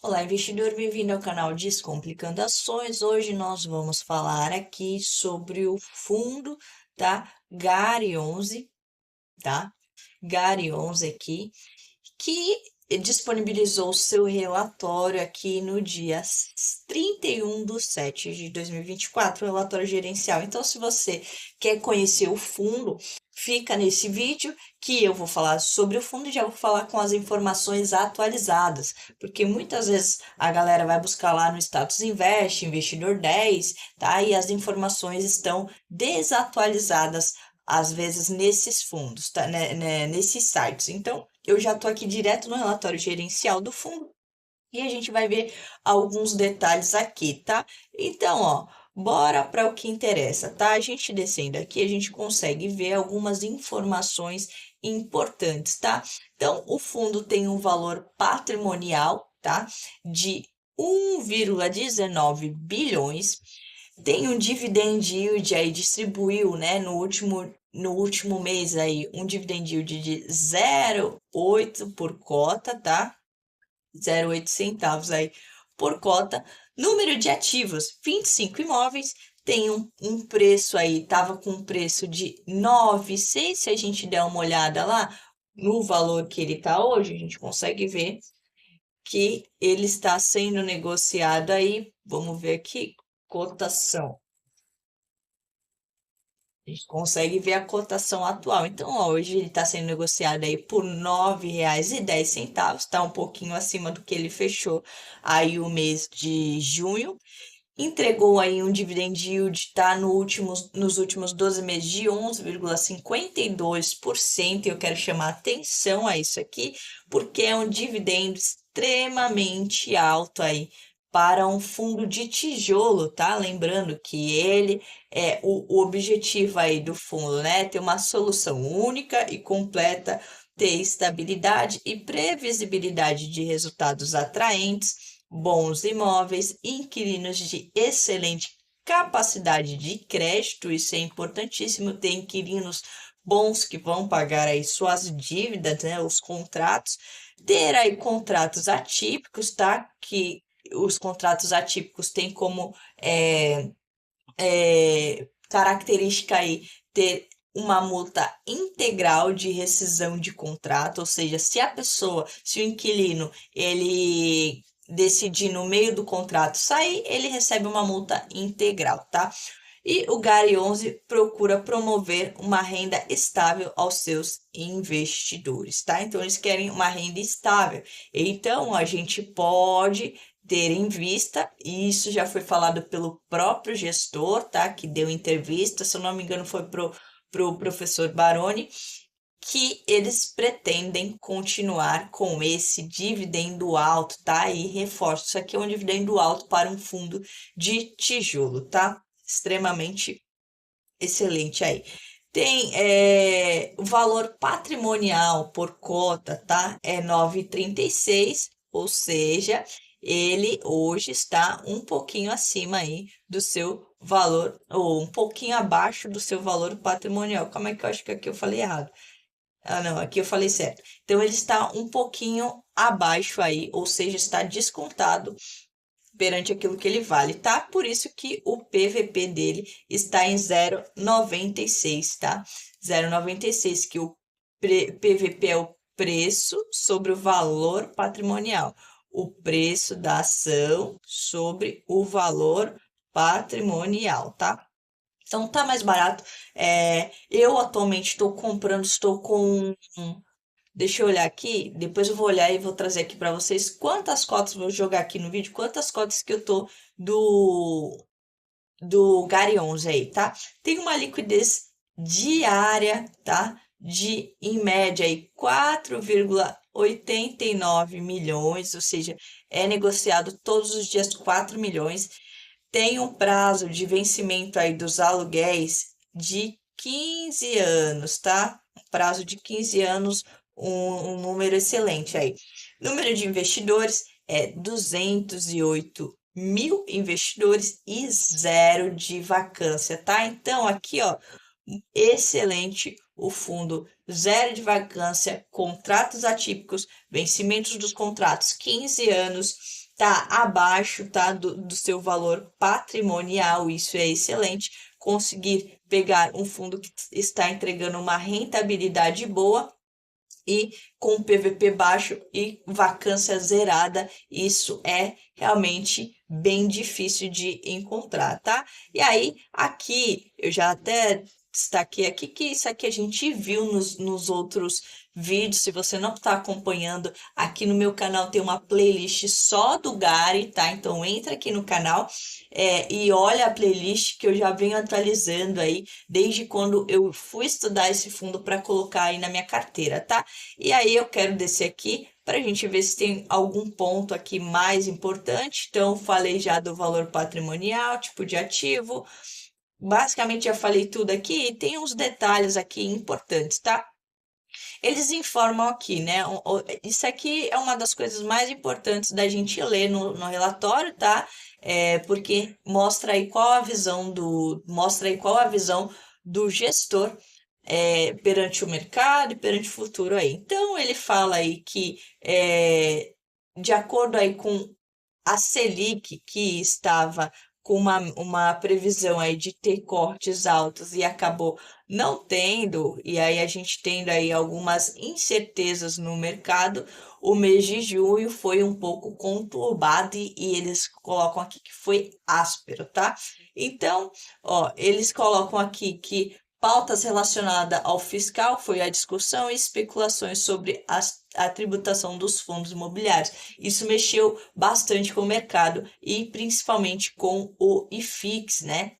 Olá, investidor, bem-vindo ao canal Descomplicando Ações. Hoje nós vamos falar aqui sobre o fundo, tá? GARI 11, tá? GARI 11 aqui, que disponibilizou seu relatório aqui no dia 31/7/2024, relatório gerencial. Então, se você quer conhecer o fundo, fica nesse vídeo que eu vou falar sobre o fundo e já vou falar com as informações atualizadas, porque muitas vezes a galera vai buscar lá no Status Invest, Investidor 10, tá? E as informações estão desatualizadas às vezes nesses fundos, tá? Nesses sites. Então, eu já estou aqui direto no relatório gerencial do fundo e a gente vai ver alguns detalhes aqui, tá? Então, ó, bora para o que interessa, tá? A gente descendo aqui, a gente consegue ver algumas informações importantes, tá? Então, o fundo tem um valor patrimonial, tá? De 1,19 bilhões. Tem um dividend yield aí, distribuiu, né, no último mês aí, um dividend yield de 0,8 por cota, tá? 0,8 centavos aí por cota. Número de ativos, 25 imóveis. Tem um preço aí, tava com um preço de 9,6. Se a gente der uma olhada lá no valor que ele tá hoje, a gente consegue ver que ele está sendo negociado aí. Vamos ver aqui, cotação. A gente consegue ver a cotação atual. Então, ó, hoje ele está sendo negociado aí por R$ 9,10, está um pouquinho acima do que ele fechou aí o mês de junho. Entregou aí um dividend yield, tá nos últimos 12 meses de 11,52%. Eu quero chamar atenção a isso aqui, porque é um dividendo extremamente alto aí para um fundo de tijolo, tá? Lembrando que ele é o objetivo aí do fundo, né? Ter uma solução única e completa, ter estabilidade e previsibilidade de resultados atraentes, bons imóveis, inquilinos de excelente capacidade de crédito, isso é importantíssimo, ter inquilinos bons que vão pagar aí suas dívidas, né? Os contratos, ter aí contratos atípicos, tá? Que os contratos atípicos têm como característica aí ter uma multa integral de rescisão de contrato, ou seja, se o inquilino ele decidir no meio do contrato sair, ele recebe uma multa integral, tá? E o GARI 11 procura promover uma renda estável aos seus investidores, tá? Então, eles querem uma renda estável. Então, a gente pode ter em vista, e isso já foi falado pelo próprio gestor, tá? Que deu entrevista, se eu não me engano, foi pro professor Baroni, que eles pretendem continuar com esse dividendo alto, tá? E reforço, isso aqui é um dividendo alto para um fundo de tijolo, tá? Extremamente excelente aí. Tem o valor patrimonial por cota, tá? É 9,36, ou seja, ele hoje está um pouquinho acima aí do seu valor, ou um pouquinho abaixo do seu valor patrimonial. Como é que eu acho que aqui eu falei errado? Ah, não, aqui eu falei certo. Então, ele está um pouquinho abaixo aí, ou seja, está descontado perante aquilo que ele vale, tá? Por isso que o PVP dele está em 0,96, tá? 0,96, que o PVP é o preço sobre o valor patrimonial. O preço da ação sobre o valor patrimonial, tá? Então tá mais barato. Eu atualmente estou com. Deixa eu olhar aqui, depois eu vou olhar e vou trazer aqui para vocês quantas cotas, vou jogar aqui no vídeo, quantas cotas que eu tô do GARI 11 aí, tá? Tem uma liquidez diária, tá? De, em média, aí, 4,89 milhões, ou seja, é negociado todos os dias 4 milhões. Tem um prazo de vencimento aí dos aluguéis de 15 anos, tá? Prazo de 15 anos, um número excelente aí. Número de investidores é 208 mil investidores e zero de vacância, tá? Então, aqui, ó, excelente o fundo zero de vacância, contratos atípicos, vencimentos dos contratos 15 anos, tá abaixo, tá, do seu valor patrimonial, isso é excelente. Conseguir pegar um fundo que está entregando uma rentabilidade boa e com PVP baixo e vacância zerada, isso é realmente bem difícil de encontrar, tá? E aí, aqui, eu já até destaquei aqui que isso aqui a gente viu nos outros vídeos. Se você não está acompanhando, aqui no meu canal tem uma playlist só do Gary, tá? Então entra aqui no canal e olha a playlist que eu já venho atualizando aí desde quando eu fui estudar esse fundo para colocar aí na minha carteira, tá? E aí eu quero descer aqui para a gente ver se tem algum ponto aqui mais importante. Então, falei já do valor patrimonial, tipo de ativo. Basicamente, já falei tudo aqui e tem uns detalhes aqui importantes, tá? Eles informam aqui, né? Isso aqui é uma das coisas mais importantes da gente ler no relatório, tá? Porque mostra aí qual a visão do gestor perante o mercado e perante o futuro aí. Então, ele fala aí que, de acordo aí com a Selic, que estava com uma previsão aí de ter cortes altos e acabou não tendo, e aí a gente tendo aí algumas incertezas no mercado, o mês de junho foi um pouco conturbado e eles colocam aqui que foi áspero, tá? Então, ó, eles colocam aqui que pautas relacionadas ao fiscal foi a discussão e especulações sobre a tributação dos fundos imobiliários. Isso mexeu bastante com o mercado e principalmente com o IFIX, né?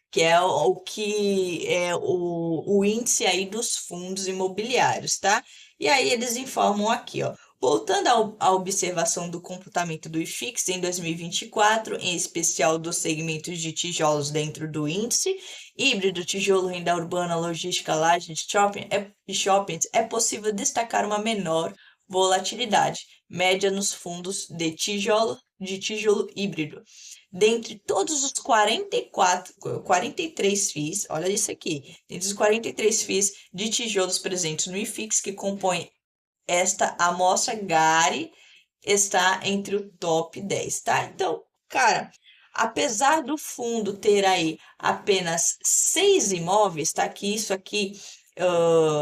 Que é o que é o índice aí dos fundos imobiliários, tá? E aí eles informam aqui, ó. Voltando à observação do comportamento do IFIX em 2024, em especial dos segmentos de tijolos dentro do índice, híbrido, tijolo, renda urbana, logística, laje de shoppings, é possível destacar uma menor volatilidade média nos fundos de tijolo híbrido. Dentre todos os 43 FIIs, olha isso aqui, dentre os 43 FIIs de tijolos presentes no IFIX que compõem esta amostra, Gary está entre o top 10, tá? Então, cara, apesar do fundo ter aí apenas 6 imóveis, tá? Que isso aqui,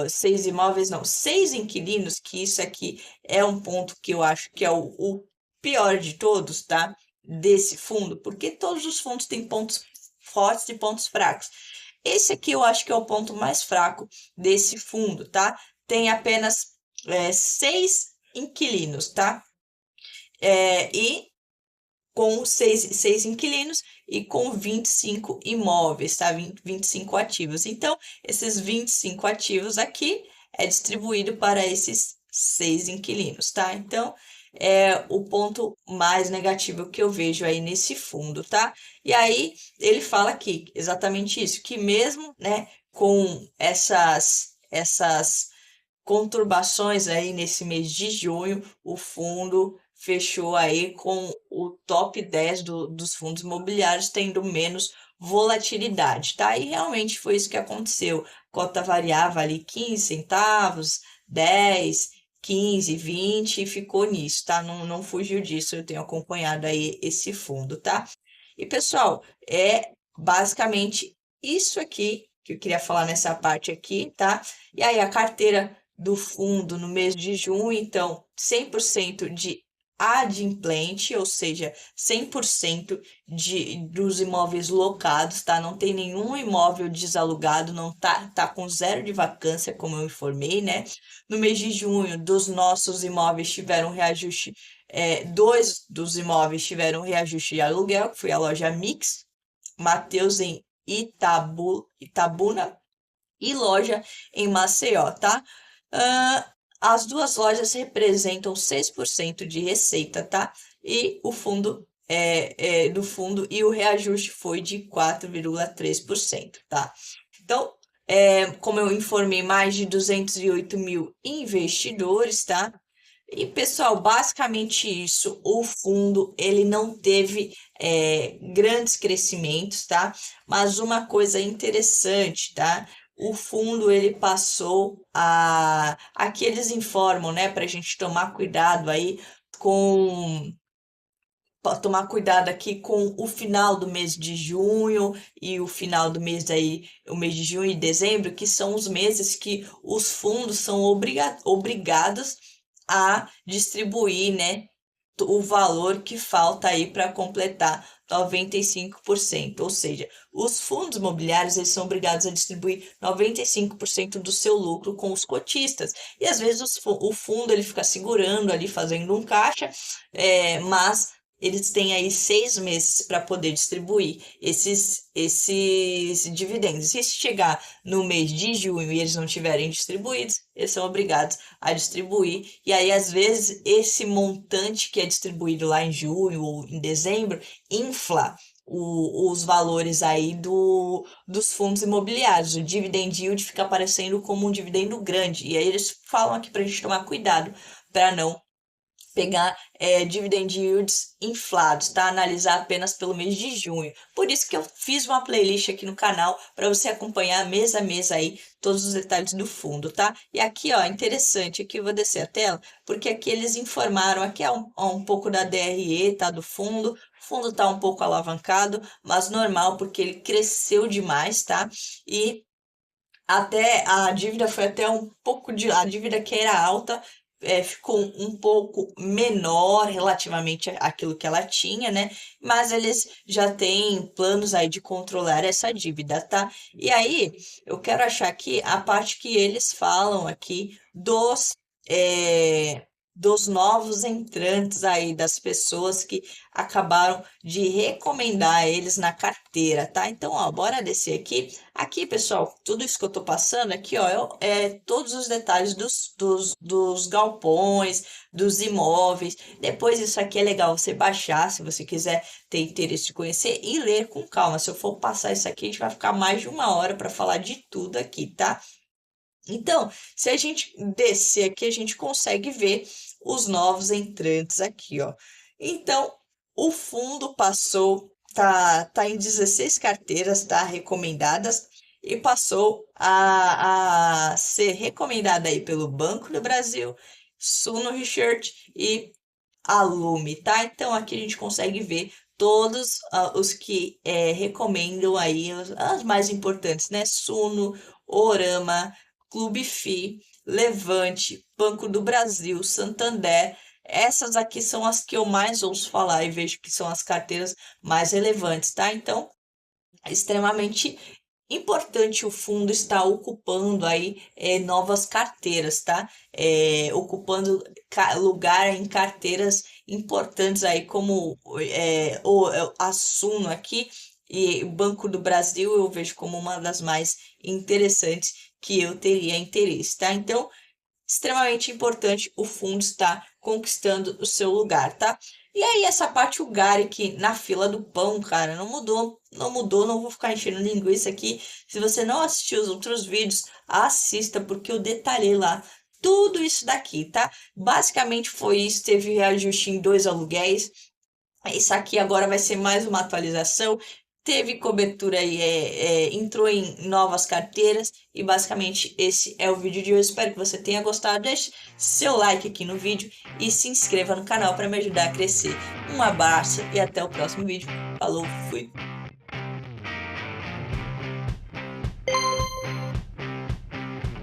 6 imóveis, não, 6 inquilinos, que isso aqui é um ponto que eu acho que é o pior de todos, tá? Desse fundo, porque todos os fundos têm pontos fortes e pontos fracos. Esse aqui eu acho que é o ponto mais fraco desse fundo, tá? Tem apenas 6 inquilinos, tá? E com seis inquilinos e com 25 imóveis, tá? 25 ativos. Então, esses 25 ativos aqui é distribuído para esses 6 inquilinos, tá? Então, é o ponto mais negativo que eu vejo aí nesse fundo, tá? E aí, ele fala aqui exatamente isso, que mesmo, né, com essas conturbações aí nesse mês de junho, o fundo fechou aí com o top 10 dos fundos imobiliários tendo menos volatilidade, tá? E realmente foi isso que aconteceu. Cota variava ali 15 centavos, 10, 15, 20 e ficou nisso, tá? Não fugiu disso, eu tenho acompanhado aí esse fundo, tá? E pessoal, é basicamente isso aqui que eu queria falar nessa parte aqui, tá? E aí a carteira do fundo no mês de junho, então 100% de adimplente, ou seja, 100% dos imóveis locados, tá? Não tem nenhum imóvel desalugado, não tá com zero de vacância, como eu informei, né? No mês de junho, dos nossos imóveis tiveram reajuste, dois dos imóveis tiveram reajuste de aluguel, que foi a loja Mix, Mateus em Itabuna e loja em Maceió, tá? As duas lojas representam 6% de receita, tá? E o fundo do fundo e o reajuste foi de 4,3%, tá? Então, como eu informei, mais de 208 mil investidores, tá? E, pessoal, basicamente isso, o fundo, ele não teve grandes crescimentos, tá? Mas uma coisa interessante, tá? o fundo ele passou a... Aqui eles informam, né, para a gente tomar cuidado aí com tomar cuidado aqui com o final do mês de junho e o final do mês aí, o mês de junho e dezembro, que são os meses que os fundos são obrigados a distribuir, né, o valor que falta aí para completar 95%, ou seja, os fundos imobiliários eles são obrigados a distribuir 95% do seu lucro com os cotistas. E às vezes o fundo ele fica segurando ali, fazendo um caixa, mas eles têm aí 6 meses para poder distribuir esses dividendos. E se chegar no mês de junho e eles não tiverem distribuídos, eles são obrigados a distribuir. E aí, às vezes, esse montante que é distribuído lá em junho ou em dezembro infla os valores aí dos fundos imobiliários. O dividend yield fica aparecendo como um dividendo grande. E aí eles falam aqui para a gente tomar cuidado para não pegar dividend yields inflados, tá? Analisar apenas pelo mês de junho. Por isso que eu fiz uma playlist aqui no canal para você acompanhar mês a mês aí todos os detalhes do fundo, tá? E aqui, ó, interessante, aqui eu vou descer a tela, porque aqui eles informaram, aqui é um pouco da DRE, tá? Do fundo. O fundo tá um pouco alavancado, mas normal, porque ele cresceu demais, tá? E até a dívida foi até um pouco de. A dívida que era alta ficou um pouco menor relativamente àquilo que ela tinha, né? Mas eles já têm planos aí de controlar essa dívida, tá? E aí, eu quero achar aqui a parte que eles falam aqui dos novos entrantes aí, das pessoas que acabaram de recomendar eles na carteira, tá? Então, ó, bora descer aqui. Aqui, pessoal, tudo isso que eu tô passando aqui, ó, todos os detalhes dos galpões, dos imóveis. Depois, isso aqui é legal você baixar, se você quiser ter interesse de conhecer e ler com calma. Se eu for passar isso aqui, a gente vai ficar mais de 1 hora para falar de tudo aqui, tá? Então, se a gente descer aqui, a gente consegue ver os novos entrantes aqui, ó. Então, o fundo passou, tá em 16 carteiras, tá? Recomendadas, e passou a ser recomendada aí pelo Banco do Brasil, Suno Research e Alume, tá? Então, aqui a gente consegue ver todos os que recomendam aí, as mais importantes, né? Suno, Orama, Clube FI, Levante, Banco do Brasil, Santander. Essas aqui são as que eu mais ouço falar e vejo que são as carteiras mais relevantes, tá? Então, é extremamente importante o fundo estar ocupando aí novas carteiras, tá? Ocupando lugar em carteiras importantes aí, como a Suno aqui e o Banco do Brasil, eu vejo como uma das mais interessantes que eu teria interesse, tá? Então, extremamente importante o fundo estar conquistando o seu lugar, tá? E aí, essa parte, o Gary aqui na fila do pão, cara, não mudou, não mudou, não vou ficar enchendo linguiça aqui. Se você não assistiu os outros vídeos, assista, porque eu detalhei lá tudo isso daqui, tá? Basicamente foi isso, teve reajuste em 2 aluguéis. Isso aqui agora vai ser mais uma atualização. Teve cobertura aí, entrou em novas carteiras e basicamente esse é o vídeo de hoje. Espero que você tenha gostado. Deixe seu like aqui no vídeo e se inscreva no canal para me ajudar a crescer. Um abraço e até o próximo vídeo. Falou, fui!